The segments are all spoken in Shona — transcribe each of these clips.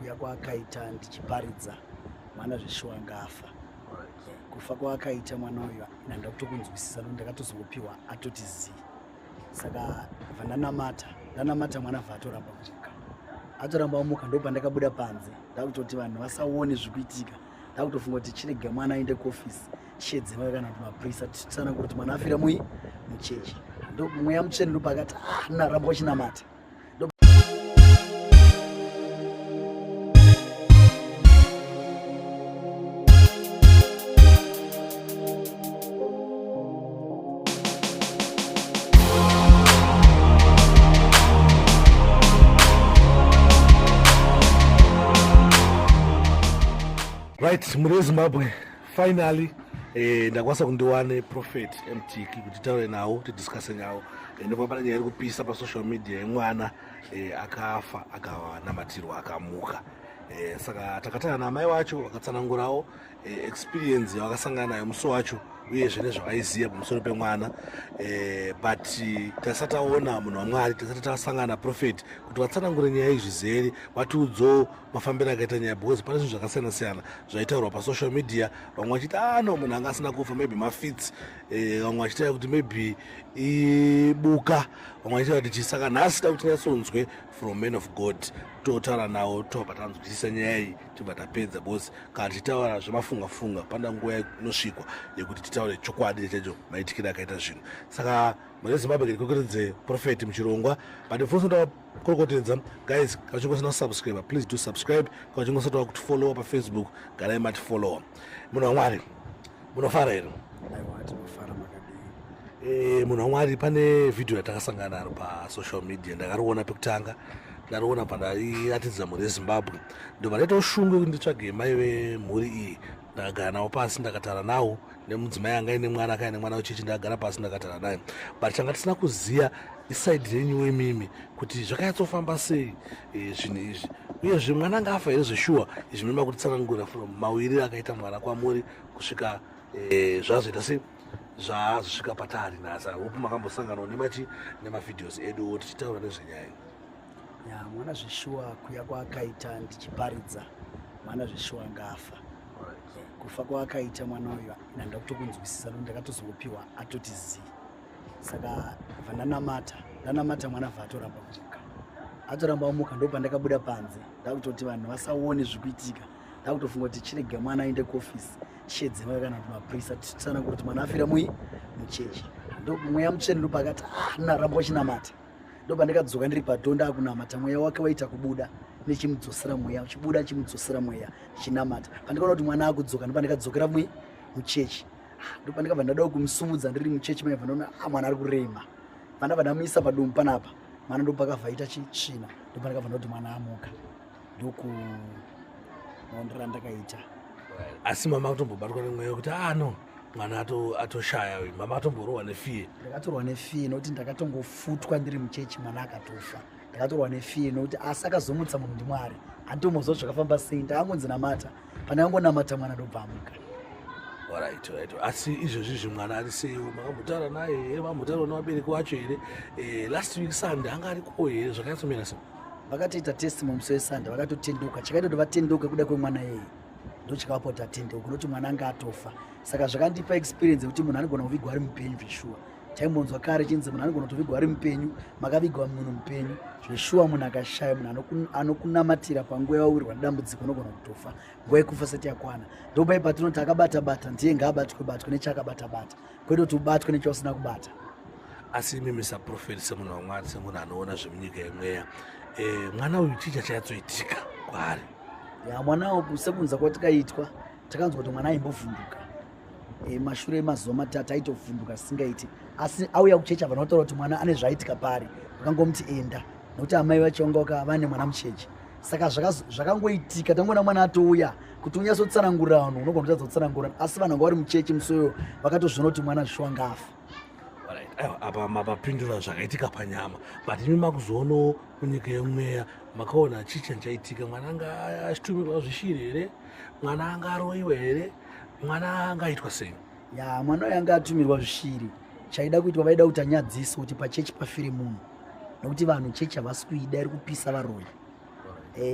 kuya kwaakaita ndichiparidza mwana zveshuwa ngafa. Kufa kwaakaita mwana uyu ndanda kutokunzwisisa nokuti ndakatozopiwa atoti zii. Saka ndanamata mwana vaatoramba kumuka. Atoramba kumuka ndo pandakabuda panze ndakutoti vanhu vasaone zvikuitika. Ndakutofunga kuti chirega mwana aende kuofisi chiedzema kana kuti maprisa tisana kuti mwana afira muchechi. Ndo mweya mutsvene ndo pakati naramba uchinamata. Right, muri Zimbabwe finally ndakwanisa kundiwane Prophet Mtiki kuti taure nawo tidiscusse nawo ndipo pana nyaya iri kupisa pa social media yemwana akafa akawanamatirwa akamuka. Saka takatana namai wacho wakatsanangurawo experience yakasangana nayo musi wacho uyezve nezvavaiziva pamusoro pemwana, but tasataona munhu waMwari, tasati tasangana naProfeti kuti vatsanangure nyaya izvizere vatiudzewo mafambiro akaita nyaya, because pane zvinhu zvakasiyana siyana zvaitaurwa pasocial media. Vamwe vachiti no munhu anga asina kufa, maybe mafits, vamwe vachitaura kuti maybe ibuka, vamwe vachitaura kuti chisaka nhasi da kuti tinyatsonzwe from men of God totaura nawo tobva tanzwisisa nyaya iyi tibva tapedza, because kana tichitaura zvemafunga pana nguva inosvikwa yekuti titaure chokwadi chacho maitikire akaita zvinhu. Saka mune Zimbabwe ndikokeredze Prophet muchirongwa, but before ndakorokotedza guys, kana uchingosina subscribe please do subscribe, kana uchingosina kuti follow pa Facebook garai mati follow. Munhu waMwari munofara here? Aiwa tinofara makadii. Munhu waMwari pane video yatakasangana naro pa social media ndakariona pekutanga, ndariona pandairatidza mhuri yeZimbabwe, ndobva ndaita ushungu kuti nditsvage mai vemhuri iyi. Ndakagara nawo pasi ndakataura nawo nemudzimai anga ine mwana akaine mwana wechechi, ndakagara pasi ndakataura naye, but tanga tisina kuziva isaidi yenyu imimi kuti zvakayatsofamba sei zvinhu izvi, uyezve mwana anga afa here zveshuwa. Izvi ndinoda kuti tsanangura from mawirire akaita mwana kwamuri kusvika zvazoita sei zvazvosvika patari nhasi. Hope makambosanganawo nemavideos edu tichitaura nezvenyaya. Mwana zveshuwa kuya kwaakaita ndichiparidza mwana zveshuwa ngafa. Kufa kwaakaita mwana uyu ndanda kutokunzwisisa nokuti ndakatozopiwa atoti zii. Saka ndanamata mwana vaatoramba kumuka. Atoramba kumuka ndo pandakabuda panze ndakutoti vanhu vasaone zvikuitika. Ndakutofunga kuti chirega mwana aende kuofisi chiedzema kana kuti maprisa tisana kuti mwana afira muchechi. Ndo mweya mutsvene ndo pakati naramba uchinamata. Ndo pandakadzoka ndiri padhondo akunamata, mweya wake waita kubuda nechimudzosera mweya, chibuda chimudzosera mweya chinamata. Pandikaona kuti mwana akudzoka ndo pandikadzokera muchechi. Ndo pandikabva ndada kumusumudza ndiri muchechi, mai vanoona mwana ari kurema. Pandabva ndamuisa padomu panapa, mwana ndo pakabva aita chitsvina, ndo pandikabva ndoti mwana amuka. Ndoku maondera ndakaita. Asi mama kutombobatwa nemweya kuti no mwana atoshaya uyu, mama atomborohwa nefiye? Ndakatorwa nefiye nokuti ndakatongofutwa ndiri muchechi mwana akatofa. Ndakatorwa nefiye nokuti asi akazomutsa munhu ndiMwari, handitomboziva zvakafamba sei, ndakangonzi namata, pandakangonamata mwana ndobva amuka. Alright. Asi izvozvi mwana ari sei? Makambotaura naye here? Makambotaura nevabereki vacho here? Last week Sunday anga ariko here? Zvakatsomira sei? Vakatoita testimony musi weSunday, vakatotenduka. Chakaita kuti vatenduke kuda kwemwana yeye ndo chikavapo kuti atenduke nokuti mwana anga atofa. Saka zvakandipa experience yekuti munhu anogona kuvigwa ari mupenyu zveshuwa. Taimbonzwa kare chinzi munhu anogona kutovigwa ari mupenyu, makavigwa munhu mupenyu. Zveshuwa munhu akashaya, munhu anokunamatira panguva yawirwa nedambudziko unogona kutofa. Nguva yekufa isati yakwana. Ndopai patinoti akabata-bata ndiye ngaabatwe nechakabata-bata, kwete kuti ubatwe nechausina kubata. Asi mimi saProfeti, semunhu waMwari, semunhu anoona zvemunyika yemweya, mwana uyu chii chachayatsoitika kwaari? Mwana uyu sekunza kwatakaitwa takanzwa kuti mwana aimbovhunduka. Mashure emazuva matatu aitovhunduka singaiti, asi auya kuchechi abva notaura kuti mwana ane zvaitika pari, vakangomuti enda nokuti amai vacho vanga vane mwana muchechi. Saka zvakangoitika, tangoona mwana atouya kuti unyatsotsanangurira vanhu unogona kutadza kutsanangura, asi vanhu vanga vari muchechi musoyo vakatozviona kuti mwana zveshuwa ngafa. Apa mapindura zvakaitika panyama, but imi makuzoonawo munyika yemweya makaona chii chaitika? Mwana anga achitumirwa zvishiri here? Mwana anga aroiwa here? Mwana anga aitwa sei? Mwana uyu anga atumirwa zvishiri. Chaida kuitwa vaida kuti anyadziswe kuti pachechi pafire munhu, nokuti vanhu chechi havasi kuida, iri kupisa varoi.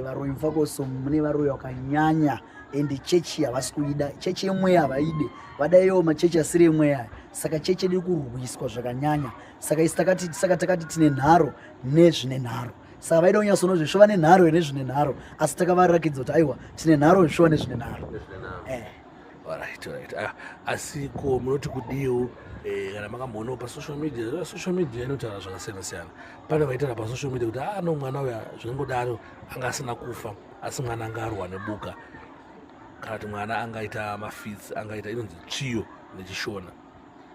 varoyi Mufakoso mune varoyi vakanyanya ende chechi havasi kuida, chechi yemweya havaide, vadaiwo machechi asiri emweya. Saka chechi iri kurwiswa zvakanyanya. Saka takati tine nharo nezvine nharo. Saka vaida kunyatsonozvishova nenharo nezvine nharo, asi takavarakidza kuti aiwa tine nharo zvishova nezvine nharo. Alright. Asi ko munoti kudiwo kana makambonawo pasocial media inotaura zvakasiyana-siyana. Pane vaitaura pasocial media kuti no mwana uya zvinongodaro anga asina kufa, asi mwana anga arwa nebuka, kana kuti mwana angaita mafits, angaita inonzi tsviyo nechishona.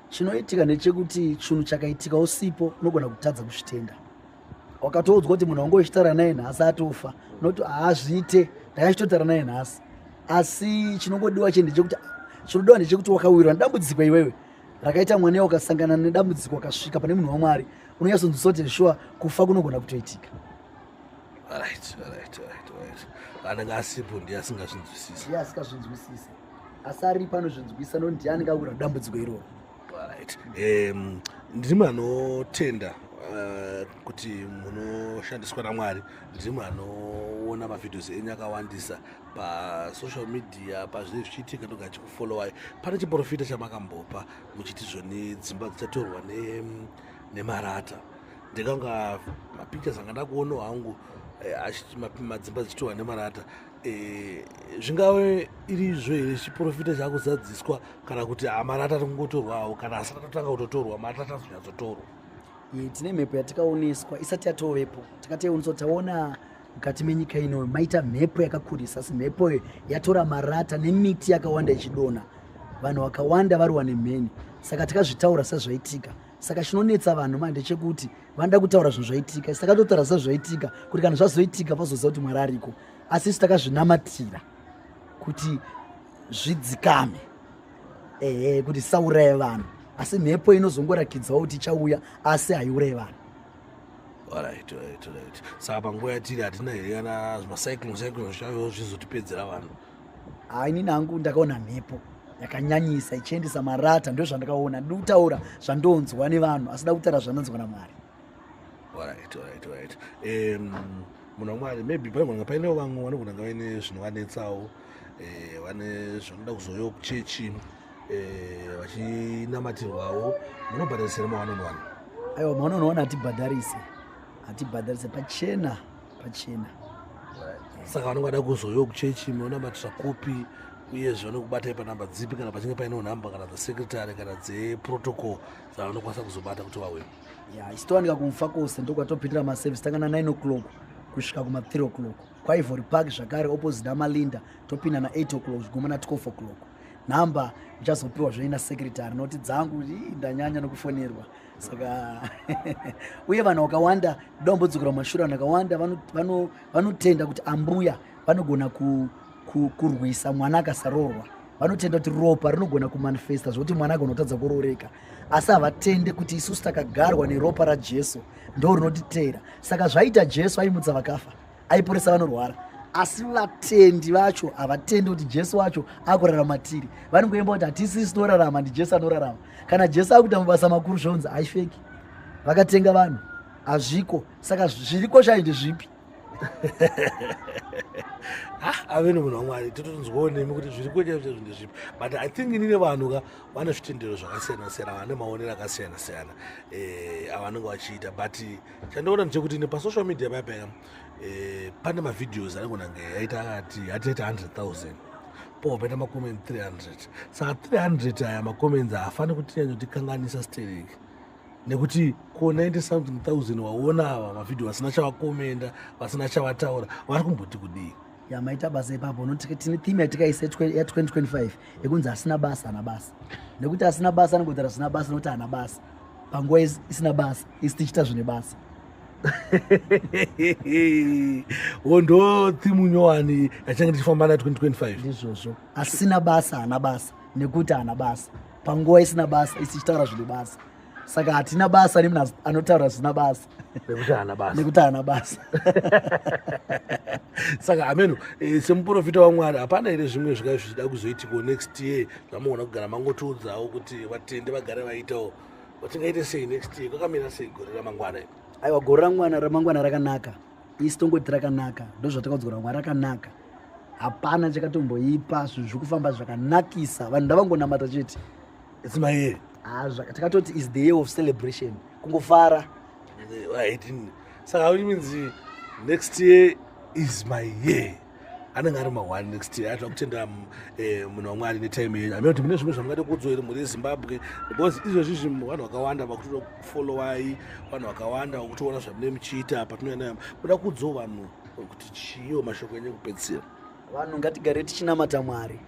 Chinoitika ndechekuti chinhu chakaitika usipo unogona kutadza kuzvitenda. Wakatoudzwa kuti munhu wangu uchitaura naye nhasi atofa, noti haazviite ndakachitotaura naye nhasi. Asi chinongodiwa chinodiwa ndechekuti wakawirwa nedambudziko iwewe rakaita mwana ukasangana nedambudziko wakasvika pane munhu waMwari, unonyatsonzwisisa kuti shuwa kufa kunogona kutoitika. Alright. Anenge asipo ndiye asingazvinzwisisi. Ndiye asikazvinzwisisi. Asi ari panozvinzwisisa nokuti ndiye anenge awirwa nedambudziko iroro. Alright. Ndiri anotenda kuti munoshandiswa naMwari, ndiri anoona mavhidhios enyu akawandisa pasocial media, pazvinenge zvichiitika ndoga chikufollowai. Pane chiprofita chamakambopa muchiti zvoni dzimba dzichatorwa nemarata. Ndikanga mapictures anga ndakuonawo hangu madzimba dzichitorwa nemarata. Zvingave irizvo here chiprofita chakuzadziswa, kana kuti marata atongotorwawo, kana asati atotanga kutotorwa marata azonyatsotorwa? Tine mhepo yatikaoneswa isati yatovepo. Takati taona mukati menyika ino maita mhepo yakakurisa, asi mhepo yatora marata nemiti yakawanda ichidonha, vanhu vakawanda varwa nemheni. Saka takazvitaura sezvaitika. Saka chinonetsa vanhu ndechekuti vanoda kutaura zvinhu zvaitika, saka totaura sezvaitika kuti kana zvazoitika vazoziva kuti Mwari ariko. Asi isu takazvinamatira kuti zvidzikame, kuti sauraya vanhu, asi mhepo inozongorakidzawo kuti ichauya asi haiurayi vanhu. Alright. Saka panguva yatiri hatina here kana zvimacyclone zvichauyawo zvizotipedzera vanhu? Inini hangu ndakaona mhepo yakanyanyisa ichiendesa marata, ndio zvandakaona. Ndiri kutaura zvandonzwa nevanhu, asi da kutaura zvanonzwa naMwari. Alright. Munhu waMwari, maybe pane painewo vamwe vanogona kunge vaine zvinovanetsawo, vane zvanoda kuzoyawo kuchechi vachinamatirwawo. Munobhadharisira mawanonwana? Aiwa, mawanonwana hatibhadharise pachena. Saka vanongada kuzoyawo kuchechi munonamatira kupi, uyezve vanokubatai panhamba dzipi, kana pachinge painewo nhamba kana dzesekretary kana dzeprotocol dzavanokwanisa kuzobata kuti vauye? Isi towanika kuMufakoso ndokwatopindira maservice tangana 9 o'clock kusvika kuma 3 o'clock. KwaIvory Park zvakare opposite amaLinda topinda na8 o'clock zviguma na12 o'clock. Nhamba ichazopiwa zveina secretary noti dzangu ndanyanya nokufonerwa. Saka uye vanhu vakawanda dambudziko ramashura vakawanda vanotenda kuti ambuya vanogona kurwisa mwana akasarorwa. Vanotenda kuti ropa rinogona kumanifesta zvokuti mwana agona kutadza kuroreka, asi havatende kuti isusu takagarwa neropa raJesu ndo rinotiteera. Saka zvaita Jesu aimutsa vakafa, aiporesa vanorwara, asi vatendi vacho havatendi kuti Jesu wacho akurarama tiri. Vanongoimba kuti hatisi tinorarama, ndiJesu anorarama. Kana Jesu akuita mabasa makuru zvonzi haifeki, vakatenga vanhu hazviko. Saka zviriko zvayo ndezvipi? Aveni munhu waMwari, totonzwawo nemi kuti zviriko chaizvo ndezvipi, but I think inini vanhu vane zvitendero zvakasiyana-siyana, vane maonero akasiyana-siyana avanenge vachiita. But chandoona ndechekuti pasocial media paya pane mavhidhios anogona kunge yaita akati hatiita 100,000 po paita makomenti 300. Saka 300 aya makomenti haafani kutinyanyotikanganisa stereki, nekuti ko 90,000 waona ava mavhidhio vasina chavakomenda, vasina chavataura, vari kumboti kudii? Maita basa ipapo. Tine theme yatikaisa ya2025 yekunzi asina basa ana basa, nekuti asina basa anongotaura asina basa nokuti ana basa. Panguva isina basa isi tichita zvine basa. Ndo theme nyowani yachange tichifamba na 2025 ndizvozvo. Asina basa ana basa nekuti ana basa. Panguva isina basa isi tichitaura zvine basa. Saka hatina basa nemunhu anotaura zvisina basa nekuti ana basa. Saka ameno semuprofita waMwari, hapana here zvimwe zvakaiva zvichida kuzoitiko next year zvamogona kugara mangotiudzawo kuti vatende vagare vaitawo? Vatingaite sei next year? Kwakamira sei gore ramangwana? Aiwa, gore ramangwana rakanaka. isi tongoti rakanaka, ndozvatakaudzwa Mwari akanaka. Hapana chakatomboipa zvinhu zviri kufamba zvakanakisa, vanhu ndavangonamata chete. It's my year. Takatoti is the year of celebration, kungofara. Saka which means next year is my year. Anenge ari ma1 next year atwa kutenda munhu waMwari netime yenyu. Amene kuti mune zvimwe zvamungade kuudzwa here muri Zimbabwe, because izvozvi zvinhu vanhu vakawanda vakutofolowai, vanhu vakawanda vakutoona zvamune muchiita patinoenda. Muda kuudzawo vanhu kuti chiyo mashoko enyu ekupedzisira. Vanhu ngatigare tichinamata Mwari.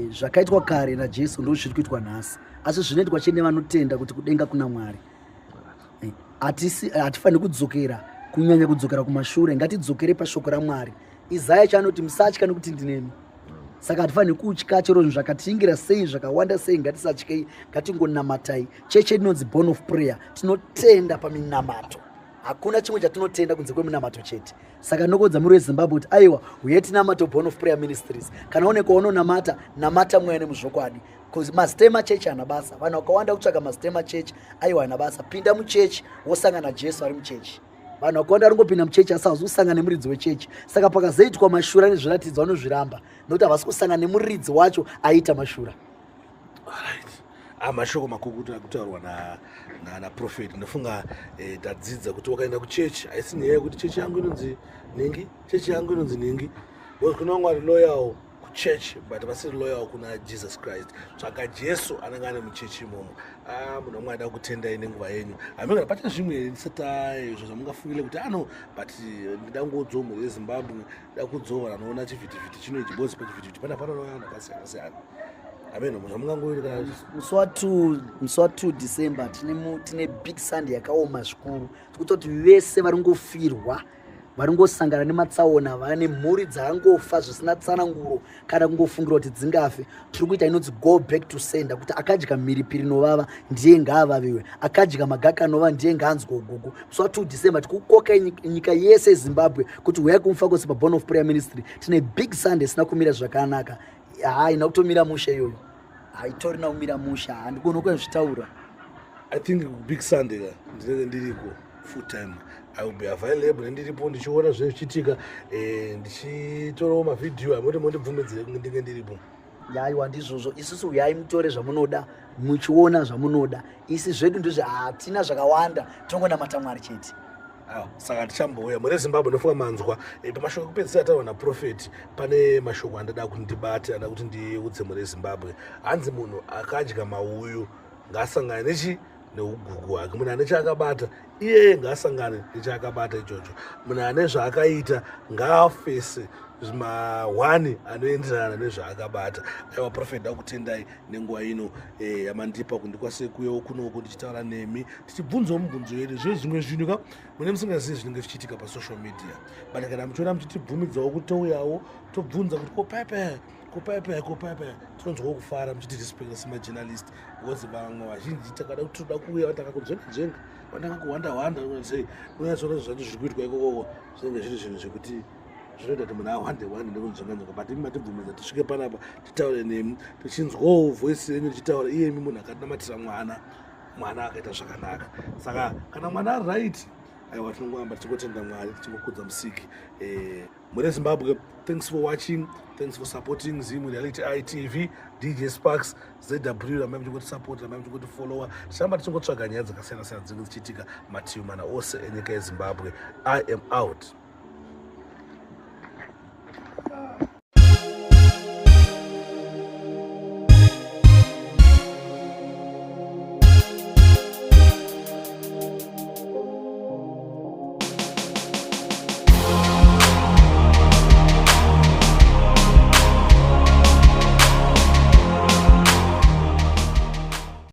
Zvakaitwa kare naJesu ndizvo zviri kuitwa nhasi, asi zvinoitwa chete vanotenda kuti kudenga kuna Mwari. Hatifaniri kudzokera, kunyanya kudzokera kumashure, ngatidzokere pashoko raMwari. Isaya chanoti musatya nekuti ndinemi. Saka hatifaniri kutya chero zvinhu zvakatingira sei, zvakawanda sei, ngatisatyei, ngatingonamatai. Chechi inonzi Born of Prayer, tinotenda paminamato. Hakuna chimwe chatinotenda kunze kweminamato chete. Saka nokodza muri weZimbabwe kuti aiwa uye tinamato Born of Prayer Ministries. Kana onekwa unonamata, namata mwene muzvokwadi. Because Mastema Church hana basa. Vanhu vakawanda kutsvaga Mastema Church, aiwa hana basa. Pinda muchechi wosangana naJesu ari muchechi. Vanhu vakawanda varingopinda muchechi asi havasi kusangana nemuridzi wechechi. Saka pakazoitwa mashura nezviratidzo vanozviramba, nokuti havasi kusangana nemuridzi wacho aita mashura. Mashoko makukutu akutaurwa naprofeti. Ndofunga tadzidza kuti wakaenda kuchechi, haisi nyaya yekuti chechi yangu inonzi Ningi, chechi yangu inonzi Ningi. Because kuna vamwe vari loyal kuchechi but vasiri loyal kuna Jesus Christ. Tsvaka Jesu anenge ane muchechi imomo. Munhu wamwe ada kutendai nenguva yenyu. Hamene pata zvimwe ndisata izvo zvamungafungire kuti but ndida kungoudzawo mhuri yeZimbabwe, ndida kuudzawo vanhu vanoona chivhitivhiti chino ichi, bozi pachivhitivhiti pana vanhu vakasiyana siyana. Ameno zvamungangoita kana musi wa2 December tine big Sunday yakaoma zvikuru. Tikutoti vese varingofirwa, varingosangana nematsaona, vane mhuri dzakangofa zvisina tsananguro kana kungofungira kuti dzingafe. Tiri kuita inonzi go back to sender, kuti akadya mhiripiri inovava ndiye ngaavaviwe, akadya magaka anova ndiye ngaanzwe ugugu. Musi wa2 December tikukoka nyika yese yeZimbabwe kuti uyai kumufakose paBorn of Prayer Ministry. Tine big Sunday sina kumira zvakanaka. Haina kutomira musha iyoyo, haitorina kumira musha, handikona kuzvitaura. I think big Sunday ndinenge ndiriko full time. I will be available ndiripo ndichiona zvese zvichiitika, ndichitorawo mavhidhiyo amoti mondibvumidzire kunge ndinge ndiripo. Yaiwa ndizvozvo, isusu uyai mutore zvamunoda, muchiona zvamunoda. Isi zvedu ndizvo hatina zvakawanda, tongonamata Mwari chete. Saka tichambouya muri Zimbabwe. Ndofunga manzwa pamashoko ekupedzisira taura naprofeti, pane mashoko andada kuti ndibate, andada kuti ndiudze muri Zimbabwe. Hanzi munhu akadya mauyu ngaasangane nechi neugugu hwake. Munhu ane chaakabata iye ngaasangane nechaakabata ichocho. Munhu ane zvaakaita ngaafese zvima1 anoenderana nezvaakabata. Aiwa profeti, ndakutendai nenguva ino yamandipa kundikwanise kuuyawo kunoko ndichitaura nemi, tichibvunzawo mibvunzo yedu. Zvimwe zvinhu ka mune musingazivi zvinenge zvichiitika pasocial media, but kana muchiona muchitibvumidzawo kuti touyawo tobvunza kuti kopaipai tinonzwawo kufara muchitirespekta semajournalist, because vamwe vazhinji takada kuti toda kuuya vatakakudzvenga vatakakuhwanda sei unyatsona zvati zviri kuitwa ikokoko zvinenge zviri zvinhu zvekuti zvinoita kuti munhu awande nekunzvanganzvanga. But imi matibvumidza tisvike panapa titaure nemi, tichinzwawo voisi yenyu tichitaura iyemi munhu akanamatira mwana akaita zvakanaka. Saka kana mwana ari right, aiwa tinongoamba tichingotenda Mwari, tichingokudza Musiki. Muri Zimbabwe, thanks for watching, thanks for supporting Zimu Reality ITV, DJ Sparks, ZW, ramai muchingoti support, ramai muchingoti follower. Tichamba tichingotsvaga nyaya dzakasiyana siyana dzinenge dzichiitika mativi mana ose enyika yeZimbabwe. I am out.